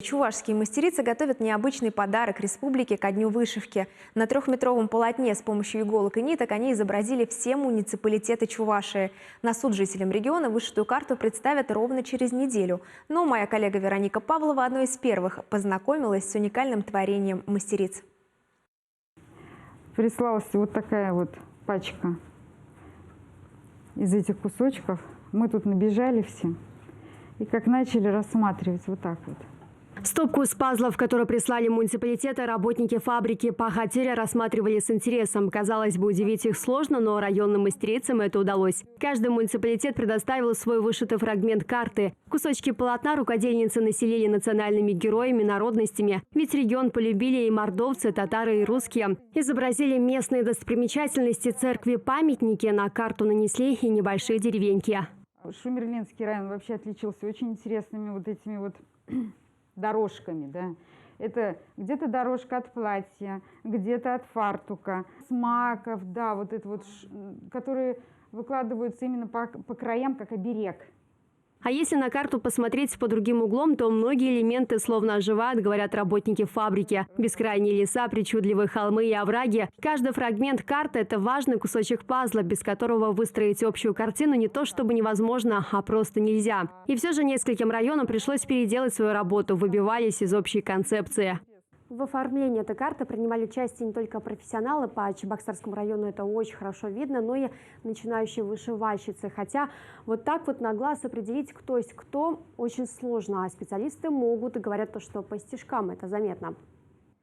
Чувашские мастерицы готовят необычный подарок республике ко дню вышивки. На 3-метровом полотне с помощью иголок и ниток они изобразили все муниципалитеты Чувашии. На суд жителям региона вышитую карту представят ровно через неделю. Но моя коллега Вероника Павлова одной из первых познакомилась с уникальным творением мастериц. Прислалась вот такая вот пачка из этих кусочков. Мы тут набежали все и как начали рассматривать вот так вот. Стопку из пазлов, которую прислали муниципалитеты, работники фабрики «Пахотыря» рассматривали с интересом. Казалось бы, удивить их сложно, но районным мастерицам это удалось. Каждый муниципалитет предоставил свой вышитый фрагмент карты. Кусочки полотна рукодельницы населили национальными героями, народностями. Ведь регион полюбили и мордовцы, татары и русские. Изобразили местные достопримечательности, церкви, памятники. На карту нанесли и небольшие деревеньки. Шумерлинский район вообще отличился очень интересными вот этими вот дорожками, да. Это где-то дорожка от платья, где-то от фартука, смаков, да, вот это вот, которые выкладываются именно по краям, как оберег. А если на карту посмотреть под другим углом, то многие элементы словно оживают, говорят работники фабрики. Бескрайние леса, причудливые холмы и овраги. Каждый фрагмент карты – это важный кусочек пазла, без которого выстроить общую картину не то чтобы невозможно, а просто нельзя. И все же нескольким районам пришлось переделать свою работу, выбивались из общей концепции. В оформлении этой карты принимали участие не только профессионалы, по Чебоксарскому району это очень хорошо видно, но и начинающие вышивальщицы. Хотя вот так вот на глаз определить, кто есть кто, очень сложно, а специалисты могут и говорят то, что по стежкам это заметно.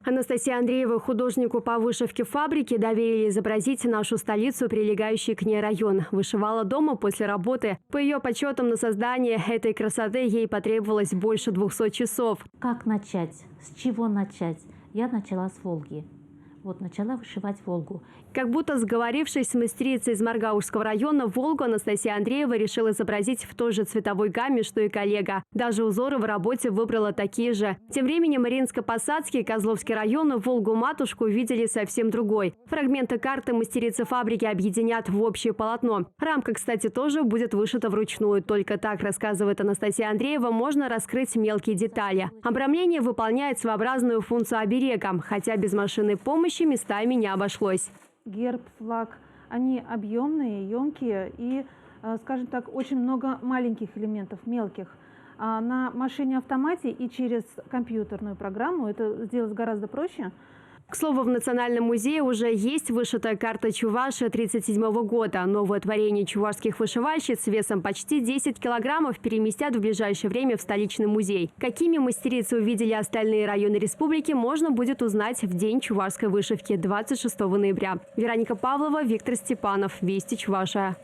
Анастасия Андреева, художнику по вышивке фабрики, доверили изобразить нашу столицу, прилегающий к ней район. Вышивала дома после работы. По ее подсчетам, на создание этой красоты ей потребовалось больше 200 часов. Как начать? С чего начать? Я начала с Волги. Вот начала вышивать Волгу. Как будто сговорившись с мастерицей из Маргаушского района, Волгу Анастасия Андреева решила изобразить в той же цветовой гамме, что и коллега. Даже узоры в работе выбрала такие же. Тем временем Мариинско-Посадский и Козловский районы Волгу-матушку увидели совсем другой. Фрагменты карты мастерицы фабрики объединят в общее полотно. Рамка, кстати, тоже будет вышита вручную. Только так, рассказывает Анастасия Андреева, можно раскрыть мелкие детали. Обрамление выполняет своеобразную функцию оберега, хотя без машинной помощи местами не обошлось. Герб, флаг, они объемные, емкие и, скажем так, очень много маленьких элементов, мелких. А на машине-автомате и через компьютерную программу это сделать гораздо проще. К слову, в Национальном музее уже есть вышитая карта Чувашии 1937 года. Новое творение чувашских вышивальщиц весом почти 10 килограммов переместят в ближайшее время в столичный музей. Какими мастерицы увидели остальные районы республики, можно будет узнать в день чувашской вышивки 26 ноября. Вероника Павлова, Виктор Степанов. Вести Чувашия.